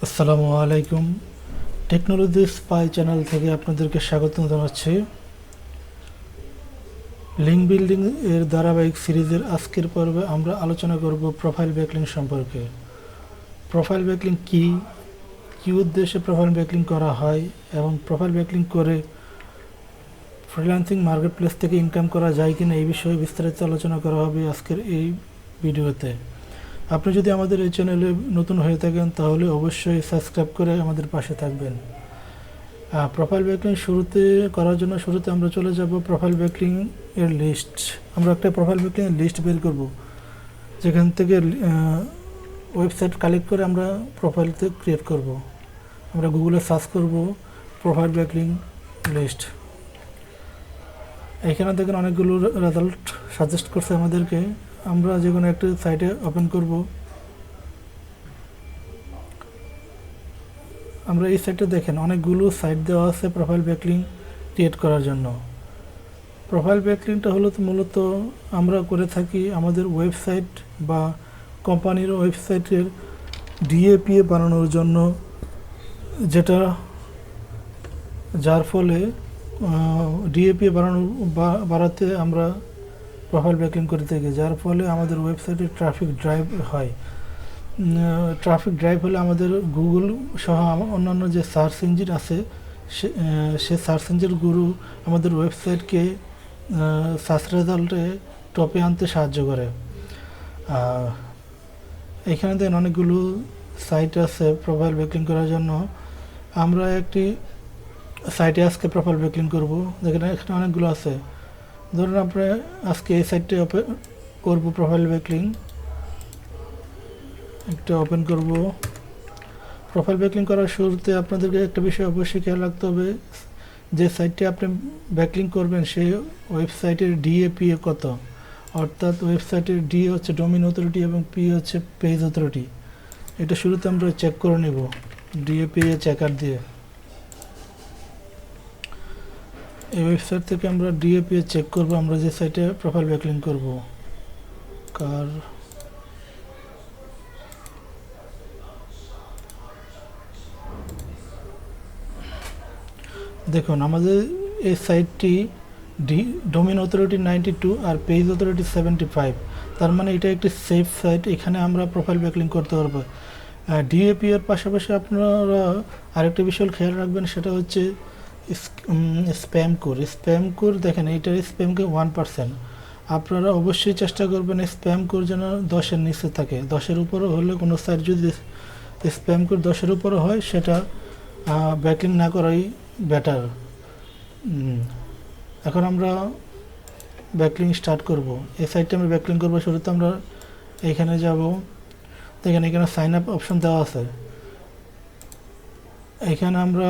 আসসালামু আলাইকুম। Technology spy channel থেকে আপনাদেরকে স্বাগত জানাচ্ছি। লিঙ্ক বিল্ডিং এর ধারাবাহিক সিরিজের আজকের পর্বে আমরা আলোচনা করব প্রোফাইল ব্যাকলিং সম্পর্কে। প্রোফাইল ব্যাকলিং কী, কী উদ্দেশ্যে প্রোফাইল ব্যাকলিং করা হয় এবং প্রোফাইল ব্যাকলিং করে ফ্রিল্যান্সিং মার্কেটপ্লেস থেকে ইনকাম করা যায় কিনা এই বিষয়ে বিস্তারিত আলোচনা করা হবে আজকের এই ভিডিওতে। আপনি যদি আমাদের এই চ্যানেলে নতুন হয়ে থাকেন তাহলে অবশ্যই সাবস্ক্রাইব করে আমাদের পাশে থাকবেন। প্রোফাইল ব্যাকলিং করার জন্য শুরুতে আমরা চলে যাব প্রোফাইল ব্যাকলিং এর লিস্ট। আমরা একটা প্রোফাইল ব্যাকলিং এর লিস্ট বের করব, যেখান থেকে ওয়েবসাইট কালেক্ট করে আমরা প্রোফাইলতে ক্রিয়েট করব। আমরা গুগলে সার্চ করব প্রোফাইল ব্যাকলিং লিস্ট। এখানে দেখেন অনেকগুলো রেজাল্ট সাজেস্ট করছে আমাদেরকে। আমরা যে কোনো একটা সাইটে ওপেন করব। আমরা এই সাইটে দেখেন অনেকগুলো সাইট দেওয়া আছে প্রোফাইল ব্যাকলিং ক্রিয়েট করার জন্য। প্রোফাইল ব্যাকলিংটা হলো মূলত আমরা করে থাকি আমাদের ওয়েবসাইট বা কোম্পানির ওয়েবসাইটের ডিএপিএ বানানোর জন্য, যার ফলে ডিএপিএ বাড়াতে আমরা প্রোফাইল ব্যাকলিং করে থাকি, যার ফলে আমাদের ওয়েবসাইটে ট্রাফিক ড্রাইভ হয়। ট্রাফিক ড্রাইভ হলে আমাদের গুগল সহ অন্যান্য যে সার্চ ইঞ্জিন আছে সে সার্চ ইঞ্জিনগুলো আমাদের ওয়েবসাইটকে সার্চ রেজাল্টে টপে আনতে সাহায্য করে। এখানে দেখেন অনেকগুলো সাইট আছে প্রোফাইল ব্যাকলিং করার জন্য। আমরা একটি সাইটে আজকে প্রোফাইল ব্যাকলিং করব। দেখেন এখানে অনেকগুলো আছে। ধরুন আমরা আজকে এই সাইটটি ওপেন করব, প্রোফাইল ব্যাকলিং একটা ওপেন করব। প্রোফাইল ব্যাকলিং করার শুরুতে আপনাদেরকে একটা বিষয় অবশ্যই খেয়াল রাখতে হবে, যে সাইটটি আপনি ব্যাকলিং করবেন সেই ওয়েবসাইটের ডিএপিএ কত, অর্থাৎ ওয়েবসাইটের ডি হচ্ছে ডোমেইন অথরিটি এবং পি হচ্ছে পেজ অথরিটি। এটা শুরুতে আমরা চেক করে নেব ডিএপিএ চেকার দিয়ে। এই ওয়েবসাইট থেকে আমরা ডিএপিএ চেক করব আমরা যে সাইটে প্রোফাইল ব্যাকলিং করব। দেখুন আমাদের এই সাইটটি ডোমেইন অথরিটি 92 আর পেজ অথরিটি 75, তার মানে এটা একটি সেফ সাইট। এখানে আমরা প্রোফাইল ব্যাকলিং করতে পারবো। ডিএপি এর পাশাপাশি আপনারা আরেকটা বিষয় খেয়াল রাখবেন, সেটা হচ্ছে স্প্যাম কোর। দেখেন এইটার স্প্যাম কোর 1%। আপনারা অবশ্যই চেষ্টা করবেন স্প্যাম কোর যেন 10-এর নিচে থাকে। 10-এর উপরে হলে কোনো সাইট যদি স্প্যাম কোর 10-এর উপরে হয় সেটা ব্যাকলিং না করাই বেটার। এখন আমরা ব্যাকলিং স্টার্ট করব। এই সাইটে আমরা ব্যাকলিং করব। শুরুতে আমরা এখানে যাব। দেখেন এখানে সাইন আপ অপশন দেওয়া আছে। এখানে আমরা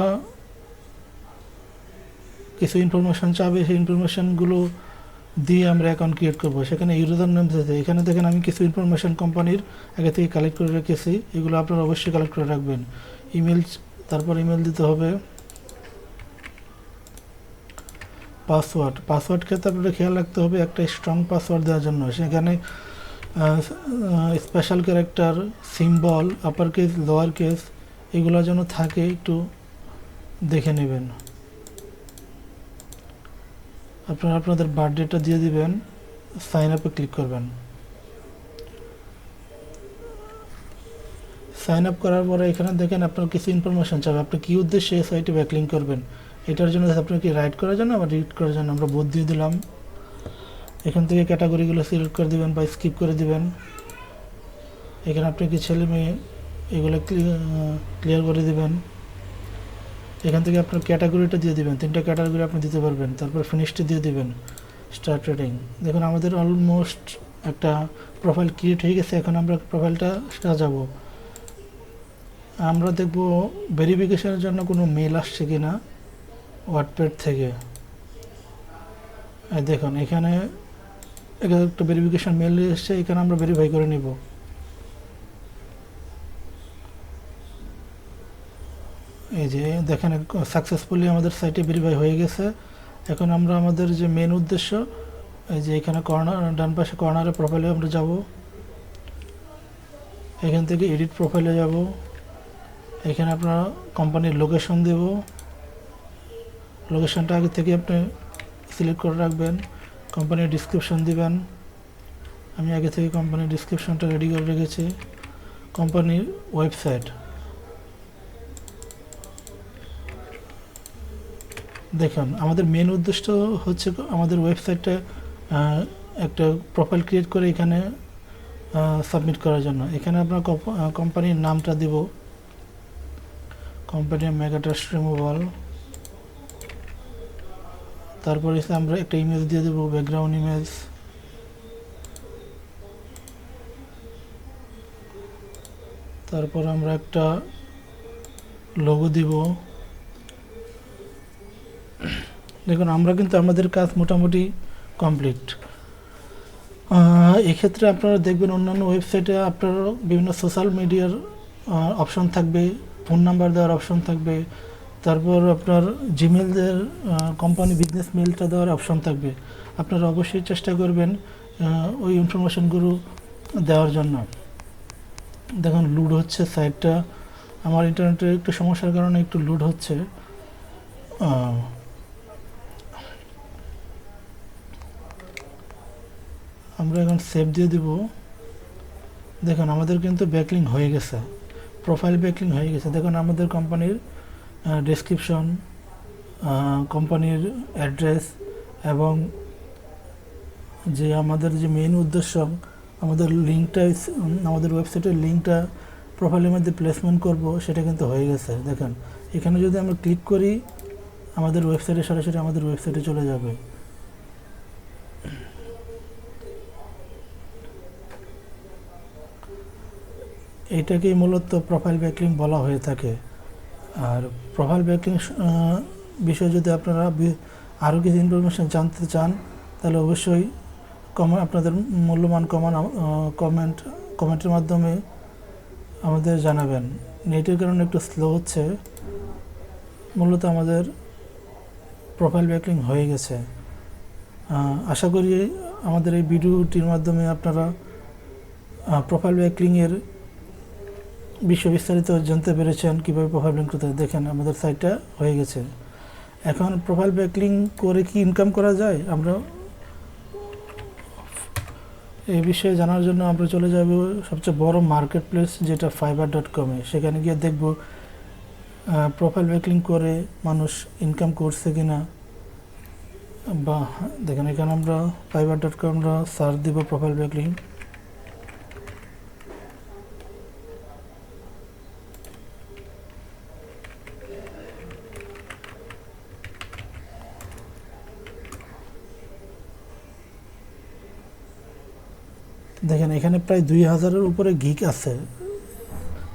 কিছু ইনফরমেশন চাবে, সেই ইনফরমেশনগুলো দিয়ে আমরা অ্যাকাউন্ট ক্রিয়েট করব। সেখানে ইউজার নেম দিতে, এখানে দেখেন আমি কিছু ইনফরমেশন কোম্পানির আগে থেকে কালেক্ট করে রেখেছি, এগুলো আপনারা অবশ্যই কালেক্ট করে রাখবেন। তারপর ইমেল দিতে হবে। পাসওয়ার্ড ক্ষেত্রে আপনাদের খেয়াল রাখতে হবে একটা স্ট্রং পাসওয়ার্ড দেওয়ার জন্য। সেখানে special character, symbol, upper case, lower case এগুলো যেন থাকে, একটু দেখে নেবেন। আপনারা আপনাদের বার্থডেটা দিয়ে দিবেন, সাইন আপে ক্লিক করবেন। সাইন আপ করার পরে এখানে দেখেন আপনার কিছু ইনফরমেশন চাবে, আপনি কী উদ্দেশ্যে এই সাইটে ব্যাকলিং করবেন। এটার জন্য আপনার কি রাইট করার জন্য বা রিড করার জন্য, আমরা বোধ দিয়ে দিলাম। এখান থেকে ক্যাটাগরিগুলো সিলেক্ট করে দিবেন বা স্কিপ করে দিবেন। এখানে আপনি কি ছেলে মেয়ে এগুলো ক্লিয়ার করে দিবেন। এখান থেকে আপনার ক্যাটাগরিটা দিয়ে দিবেন, 3টা ক্যাটাগরি আপনি দিতে পারবেন। তারপর ফিনিশটি দিয়ে দিবেন, স্টার্ট রেটিং। দেখুন আমাদের অলমোস্ট একটা প্রোফাইল ক্রিয়েট হয়ে গেছে। এখন আমরা প্রোফাইলটা সাজাবো। আমরা দেখব ভেরিফিকেশনের জন্য কোনো মেল আসছে কিনা ওয়ার্ডপ্যাড থেকে। দেখুন এখানে একটা ভেরিফিকেশন মেল এসছে, এখানে আমরা ভেরিফাই করে নিব। এই যে দেখেন সাকসেসফুলি আমাদের সাইটে ভেরিফাই হয়ে গেছে। এখন আমরা আমাদের যে মেন উদ্দেশ্য, এই যে এখানে ডান পাশে কর্নারে প্রোফাইলে আমরা যাব। এখান থেকে এডিট প্রোফাইলে যাব। এখানে আপনারা কোম্পানির লোকেশন দেব, লোকেশনটা আগে থেকে আপনি সিলেক্ট করে রাখবেন। কোম্পানির ডিসক্রিপশন দিবেন, আমি আগে থেকে কোম্পানির ডিসক্রিপশনটা রেডি করে রেখেছি। কোম্পানির ওয়েবসাইট, দেখুন আমাদের মেন উদ্দেশ্য হচ্ছে আমাদের ওয়েবসাইটটা একটা প্রোফাইল ক্রিয়েট করে এখানে সাবমিট করার জন্য। এখানে আপনার কোম্পানির নামটা দিব, কোম্পানির মেগাট্রাস্ট রিমুভাল। তারপরে আমরা একটা ইমেজ দিয়ে দেবো, ব্যাকগ্রাউন্ড ইমেজ। তারপর আমরা একটা লোগো দিব। দেখুন আমরা কিন্তু আমাদের কাজ মোটামুটি কমপ্লিট। এক্ষেত্রে আপনারা দেখবেন অন্যান্য ওয়েবসাইটে আপনার বিভিন্ন সোশ্যাল মিডিয়ার অপশন থাকবে, ফোন নাম্বার দেওয়ার অপশন থাকবে, তারপর আপনার জিমেলের কোম্পানি বিজনেস মেলটা দেওয়ার অপশন থাকবে। আপনারা অবশ্যই চেষ্টা করবেন ওই ইনফরমেশনগুলো দেওয়ার জন্য। দেখুন লোড হচ্ছে সাইটটা, আমার ইন্টারনেটের একটু সমস্যার কারণে একটু লোড হচ্ছে। আমরা এখন সেভ দিয়ে দিব। দেখুন আমাদের কিন্তু ব্যাকলিং হয়ে গেছে, প্রোফাইল ব্যাকলিং হয়ে গেছে। দেখুন আমাদের কোম্পানির ডেসক্রিপশন, কোম্পানির অ্যাড্রেস এবং যে আমাদের যে মেইন উদ্দেশ্য, আমাদের লিঙ্কটা, আমাদের ওয়েবসাইটের লিঙ্কটা প্রোফাইলের মধ্যে প্লেসমেন্ট করব, সেটা কিন্তু হয়ে গেছে। দেখুন এখানে যদি আমরা ক্লিক করি আমাদের ওয়েবসাইটে সরাসরি আমাদের ওয়েবসাইটে চলে যাবে। এইটাকেই মূলত প্রোফাইল ব্যাকলিং বলা হয়ে থাকে। আর প্রোফাইল ব্যাকলিং বিষয়ে যদি আপনারা আরও কিছু ইনফরমেশান জানতে চান তাহলে অবশ্যই আপনাদের মূল্যবান কমেন্টের মাধ্যমে আমাদের জানাবেন। নেটের কারণে একটু স্লো হচ্ছে। মূলত আমাদের প্রোফাইল ব্যাকলিং হয়ে গেছে। আশা করি আমাদের এই ভিডিওটির মাধ্যমে আপনারা প্রোফাইল ব্যাকলিংয়ের বিষয় বিস্তারিত জানতে পেরেছেন, কীভাবে প্রোফাইল ব্যাকলিং করতে। দেখেন আমাদের সাইটটা হয়ে গেছে। এখন প্রোফাইল ব্যাকলিং করে কি ইনকাম করা যায়, আমরা এই বিষয়ে জানার জন্য আমরা চলে যাব সবচেয়ে বড় মার্কেট প্লেস যেটা fiverr.com-এ। সেখানে গিয়ে দেখব প্রোফাইল ব্যাকলিং করে মানুষ ইনকাম করছে কিনা। বা দেখেন এখানে আমরা fiverr.com আমরা সার্চ দিব প্রোফাইল ব্যাকলিং। দেখেন এখানে প্রায় 2000-এর উপরে গিগ আছে।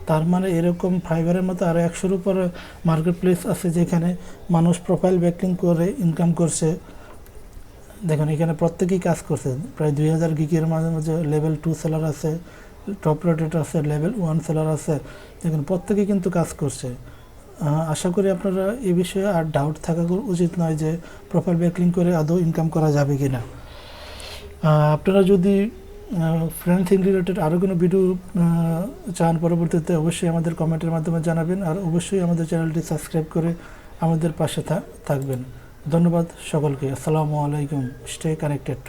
তার মানে এরকম ফাইবারের মতো আরও 100-এর উপরে মার্কেট প্লেস আছে যেখানে মানুষ প্রোফাইল ব্যাকলিং করে ইনকাম করছে। দেখেন এখানে প্রত্যেকেই কাজ করছে। প্রায় 2000 গিগের মাঝে মাঝে লেভেল 2 সেলার আছে, টপ রেটেড আছে, লেভেল 1 সেলার আছে। দেখেন প্রত্যেকেই কিন্তু কাজ করছে। আশা করি আপনারা এ বিষয়ে আর ডাউট থাকা উচিত নয় যে প্রোফাইল ব্যাকলিং করে আদৌ ইনকাম করা যাবে কি না। আপনারা যদি ফ্রিল্যান্সিং রিলেটেড আরও কোনো ভিডিও চান পরবর্তীতে অবশ্যই আমাদের কমেন্টের মাধ্যমে জানাবেন। আর অবশ্যই আমাদের চ্যানেলটি সাবস্ক্রাইব করে আমাদের পাশে থাকবেন। ধন্যবাদ সকলকে। আসসালামু আলাইকুম। Stay connected.